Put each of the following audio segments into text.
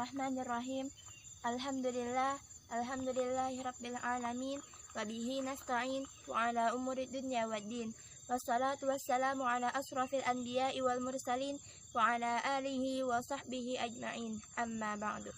Bismillahirrahmanirrahim. Alhamdulillahirabbil alamin wa bihi nasta'in wa ala umurid dunya waddin. Wassalatu wassalamu ala asrafil anbiya'i wal mursalin wa ala alihi wa sahbihi ajma'in. Amma ba'du.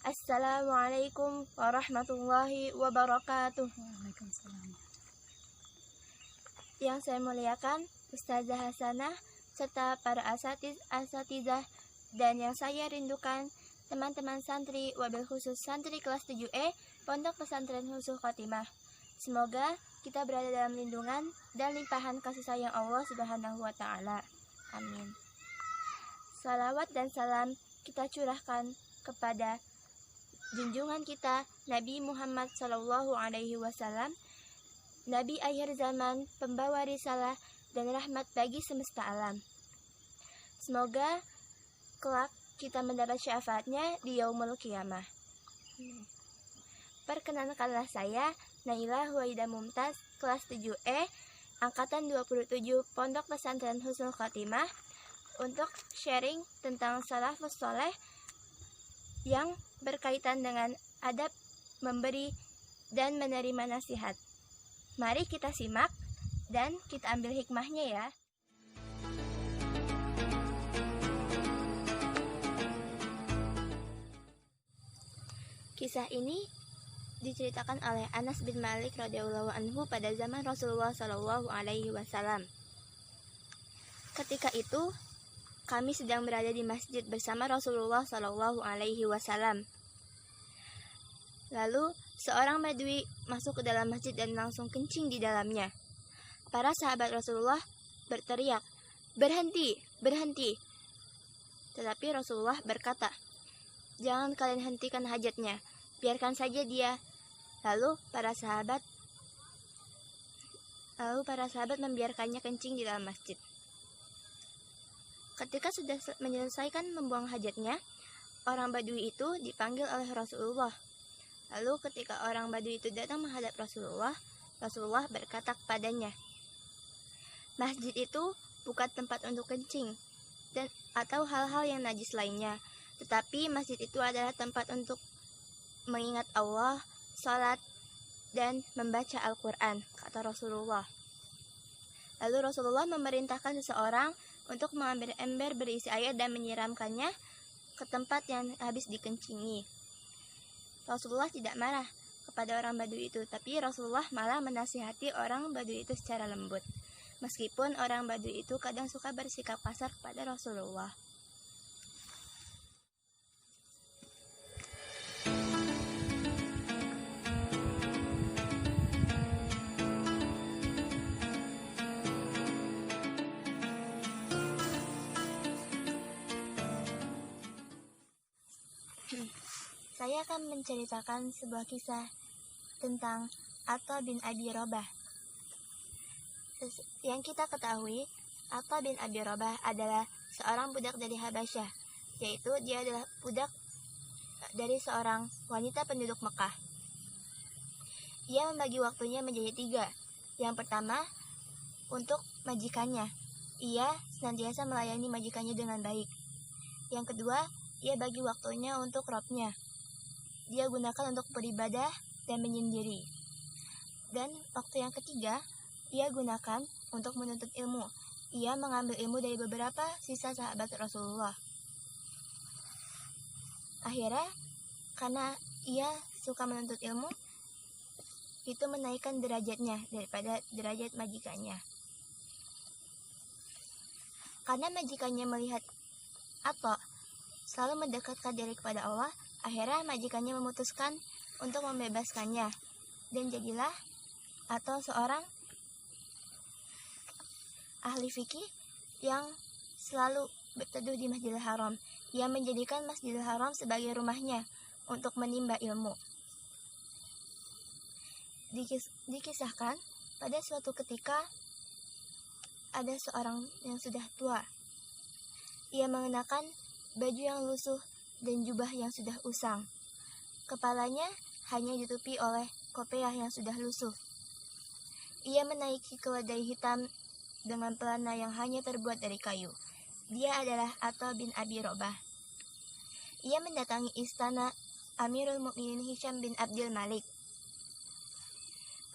Assalamualaikum warahmatullahi wabarakatuh. Waalaikumsalam. Yang saya muliakan Ustazah Hasanah serta para asatizah dan yang saya rindukan teman-teman santri, wabil khusus santri kelas 7E Pondok Pesantren Husnul Khotimah. Semoga kita berada dalam lindungan dan limpahan kasih sayang Allah Subhanahu wa taala. Amin. Salawat dan salam kita curahkan kepada junjungan kita Nabi Muhammad sallallahu alaihi wasallam, Nabi akhir zaman, pembawa risalah dan rahmat bagi semesta alam. Semoga kelak kita mendapat syafaatnya di yaumul qiyamah. Perkenalkanlah saya Naila Huwaida Mumtaz, kelas 7E, angkatan 27, Pondok Pesantren Husnul Khotimah, untuk sharing tentang salafus soleh yang berkaitan dengan adab memberi dan menerima nasihat. Mari kita simak dan kita ambil hikmahnya ya. Kisah ini diceritakan oleh Anas bin Malik radhiyallahu anhu pada zaman Rasulullah sallallahu alaihi wasallam. Ketika itu, kami sedang berada di masjid bersama Rasulullah sallallahu alaihi wasallam. Lalu, seorang badui masuk ke dalam masjid dan langsung kencing di dalamnya. Para sahabat Rasulullah berteriak, "Berhenti, berhenti!" Tetapi Rasulullah berkata, "Jangan kalian hentikan hajatnya, biarkan saja dia." Lalu para sahabat membiarkannya kencing di dalam masjid. Ketika sudah menyelesaikan membuang hajatnya, orang badui itu dipanggil oleh Rasulullah. Lalu ketika orang badui itu datang menghadap Rasulullah, Rasulullah berkata kepadanya, "Masjid itu bukan tempat untuk kencing atau hal-hal yang najis lainnya, tetapi masjid itu adalah tempat untuk mengingat Allah, salat, dan membaca Al-Quran," kata Rasulullah. Lalu Rasulullah memerintahkan seseorang untuk mengambil ember berisi air dan menyiramkannya ke tempat yang habis dikencingi. Rasulullah tidak marah kepada orang badui itu, tapi Rasulullah malah menasihati orang badui itu secara lembut. Meskipun orang badui itu kadang suka bersikap kasar kepada Rasulullah. Saya akan menceritakan sebuah kisah tentang Atha bin Abi Rabah. Yang kita ketahui, Atha bin Abi Rabah adalah seorang budak dari Habasyah, yaitu dia adalah budak dari seorang wanita penduduk Mekah. Ia membagi waktunya menjadi 3. Yang pertama, untuk majikannya. Ia senantiasa melayani majikannya dengan baik. Yang kedua, ia bagi waktunya untuk Robnya. Dia gunakan untuk beribadah dan menyendiri. Dan waktu yang ketiga, ia gunakan untuk menuntut ilmu. Ia mengambil ilmu dari beberapa sisa sahabat Rasulullah. Akhirnya, karena ia suka menuntut ilmu, itu menaikkan derajatnya daripada derajat majikannya. Karena majikannya melihat Atha selalu mendekatkan diri kepada Allah, akhirnya majikannya memutuskan untuk membebaskannya. Dan jadilah Atha seorang ahli fikih yang selalu berteduh di Masjidil Haram. Ia menjadikan Masjidil Haram sebagai rumahnya untuk menimba ilmu. Dikisahkan pada suatu ketika ada seorang yang sudah tua. Ia mengenakan baju yang lusuh dan jubah yang sudah usang. Kepalanya hanya ditutupi oleh kopiah yang sudah lusuh. Ia menaiki keledai hitam dengan pelana yang hanya terbuat dari kayu. Dia adalah Atha bin Abi Rabah. Ia mendatangi istana Amirul Mukminin Hisham bin Abdul Malik.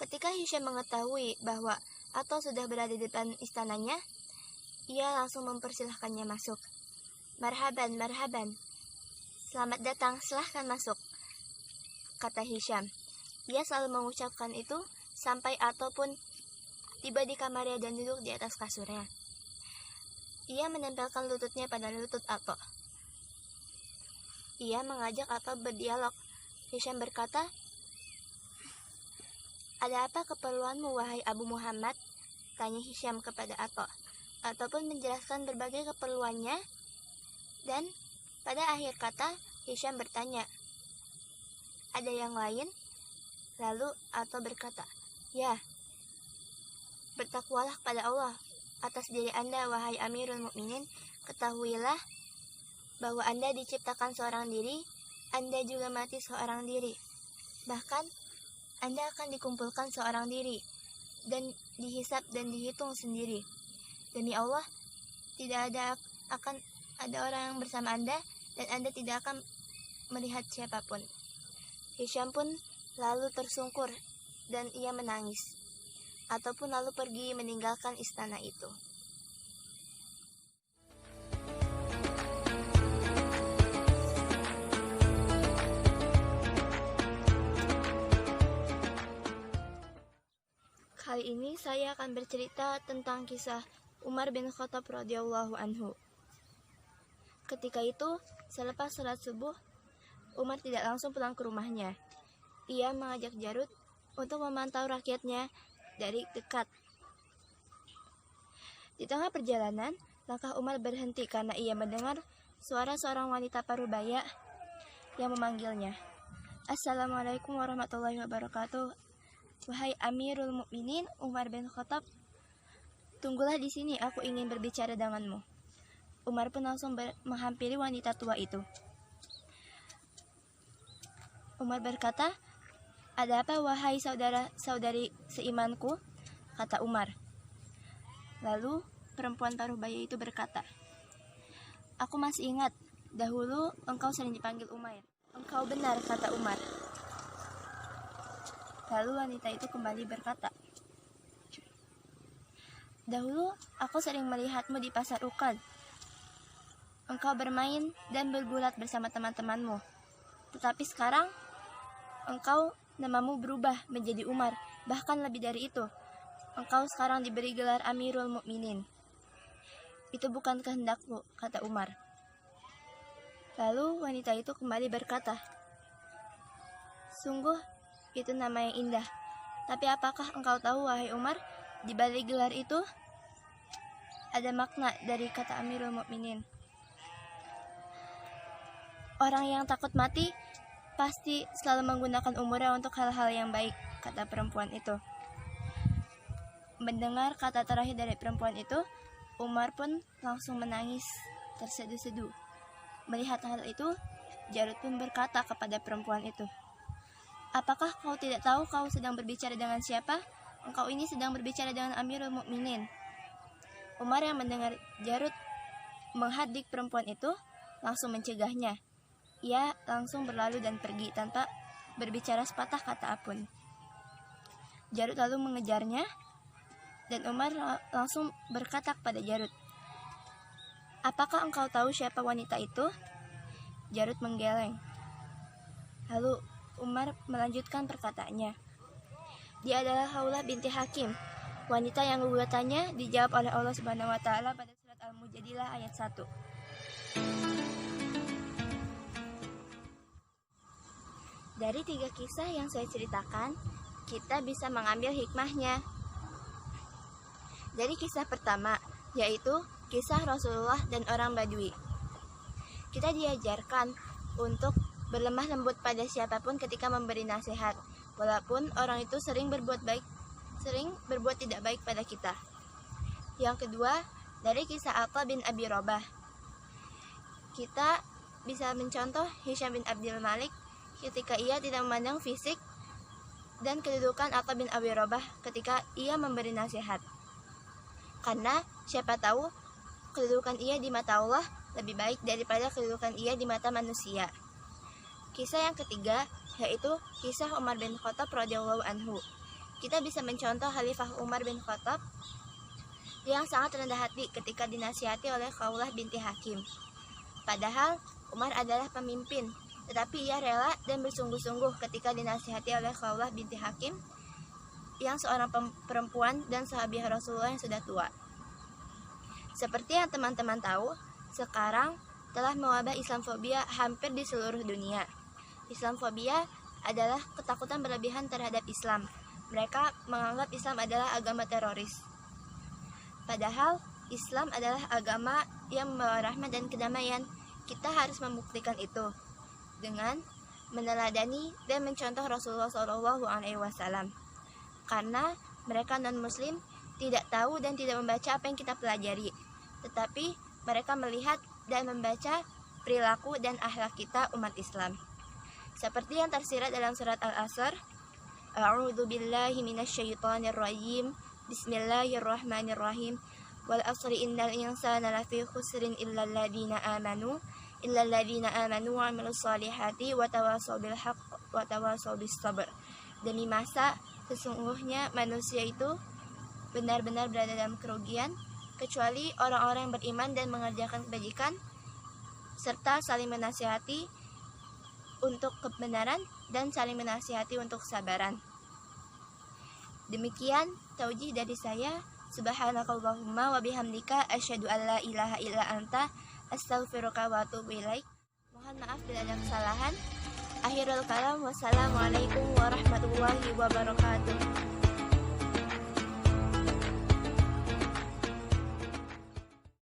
Ketika Hisham mengetahui bahwa Ato sudah berada di depan istananya, ia langsung mempersilahkannya masuk. "Marhaban, marhaban. Selamat datang, silahkan masuk," kata Hisham. Ia selalu mengucapkan itu sampai Ato pun tiba di kamarnya dan duduk di atas kasurnya. Ia menempelkan lututnya pada lutut Ato. Ia mengajak Ato berdialog. Hisham berkata, "Ada apa keperluanmu, wahai Abu Muhammad?" tanya Hisham kepada Ato. Ato pun menjelaskan berbagai keperluannya, dan pada akhir kata Hisham bertanya, "Ada yang lain?" Lalu Ato berkata, "Ya, bertakwalah pada Allah atas diri Anda, wahai Amirul Mukminin. Ketahuilah bahwa Anda diciptakan seorang diri, Anda juga mati seorang diri. Bahkan Anda akan dikumpulkan seorang diri dan dihisap dan dihitung sendiri. Demi Allah, tidak akan ada orang yang bersama Anda dan Anda tidak akan melihat siapapun." Hisham pun lalu tersungkur dan ia menangis, ataupun lalu pergi meninggalkan istana itu. Kali ini saya akan bercerita tentang kisah Umar bin Khattab radhiyallahu anhu. Ketika itu, selepas salat subuh, Umar tidak langsung pulang ke rumahnya. Ia mengajak Jarud untuk memantau rakyatnya dari dekat. Di tengah perjalanan, langkah Umar berhenti karena ia mendengar suara seorang wanita parubaya yang memanggilnya. "Assalamualaikum warahmatullahi wabarakatuh. Wahai Amirul Mukminin Umar bin Khattab, tunggulah di sini, aku ingin berbicara denganmu." Umar pun langsung menghampiri wanita tua itu. Umar berkata, "Ada apa, wahai saudara-saudari seimanku?" kata Umar. Lalu perempuan parubaya itu berkata, "Aku masih ingat, dahulu engkau sering dipanggil Umair." "Engkau benar," kata Umar. Lalu wanita itu kembali berkata, "Dahulu aku sering melihatmu di pasar Ukad. Engkau bermain dan bergulat bersama teman-temanmu. Tetapi sekarang namamu berubah menjadi Umar. Bahkan lebih dari itu, engkau sekarang diberi gelar Amirul Mukminin. Itu bukan kehendakmu," kata Umar. Lalu wanita itu kembali berkata, "Sungguh itu nama yang indah. Tapi apakah engkau tahu, wahai Umar, di balik gelar itu ada makna dari kata Amirul Mukminin. Orang yang takut mati pasti selalu menggunakan umurnya untuk hal-hal yang baik," kata perempuan itu. Mendengar kata terakhir dari perempuan itu, Umar pun langsung menangis terseduh-seduh. Melihat hal itu, Jarud pun berkata kepada perempuan itu, "Apakah kau tidak tahu kau sedang berbicara dengan siapa? Engkau ini sedang berbicara dengan Amirul Mukminin." Umar yang mendengar Jarud menghadik perempuan itu langsung mencegahnya. Ia langsung berlalu dan pergi tanpa berbicara sepatah kata apapun. Jarud lalu mengejarnya dan Umar langsung berkata kepada Jarud, "Apakah engkau tahu siapa wanita itu?" Jarud menggeleng. Lalu Umar melanjutkan perkataannya, "Dia adalah Haulah binti Hakim, wanita yang gugatannya dijawab oleh Allah Subhanahu wa taala pada surat Al-Mujadilah ayat 1. Dari 3 kisah yang saya ceritakan, kita bisa mengambil hikmahnya. Dari kisah pertama, yaitu kisah Rasulullah dan orang Badui. Kita diajarkan untuk berlemah lembut pada siapapun ketika memberi nasihat, walaupun orang itu sering berbuat tidak baik pada kita. Yang kedua, dari kisah Atha bin Abi Rabah, kita bisa mencontoh Hisham bin Abdul Malik ketika ia tidak memandang fisik dan kedudukan Atha bin Abi Rabah ketika ia memberi nasihat. Karena siapa tahu kedudukan ia di mata Allah lebih baik daripada kedudukan ia di mata manusia. Kisah yang ketiga yaitu kisah Umar bin Khattab radhiyallahu anhu. Kita bisa mencontoh Khalifah Umar bin Khattab yang sangat rendah hati ketika dinasihati oleh Khawlah binti Hakim. Padahal Umar adalah pemimpin, tetapi ia rela dan bersungguh-sungguh ketika dinasihati oleh Khawlah binti Hakim yang seorang perempuan dan sahabiah Rasulullah yang sudah tua. Seperti yang teman-teman tahu, sekarang telah mewabah Islamfobia hampir di seluruh dunia. Islamfobia adalah ketakutan berlebihan terhadap Islam. Mereka menganggap Islam adalah agama teroris. Padahal Islam adalah agama yang membawa rahmat dan kedamaian. Kita harus membuktikan itu dengan meneladani dan mencontoh Rasulullah SAW. Karena mereka non-Muslim tidak tahu dan tidak membaca apa yang kita pelajari, tetapi mereka melihat dan membaca perilaku dan akhlak kita umat Islam. Seperti yang tersirat dalam surat Al-Asr, A'udzu billahi minasyaitonir rajim. Bismillahirrahmanirrahim. Wal asri innal insana lafi khusrin illa alladziina amanu wa 'amilus shalihati wa tawassaw bil haqq wa tawassaw bis sabr. Demi masa, sesungguhnya manusia itu benar-benar berada dalam kerugian kecuali orang-orang yang beriman dan mengerjakan kebajikan serta saling menasihati untuk kebenaran dan saling menasihati untuk kesabaran. Demikian taujih dari saya. Subhanakallahumma wa bihamdika asyhadu an la ilaha illa anta astaghfiruka wa atubu ilaik. Mohon maaf bila ada kesalahan. Akhirul kalam, wassalamualaikum warahmatullahi wabarakatuh.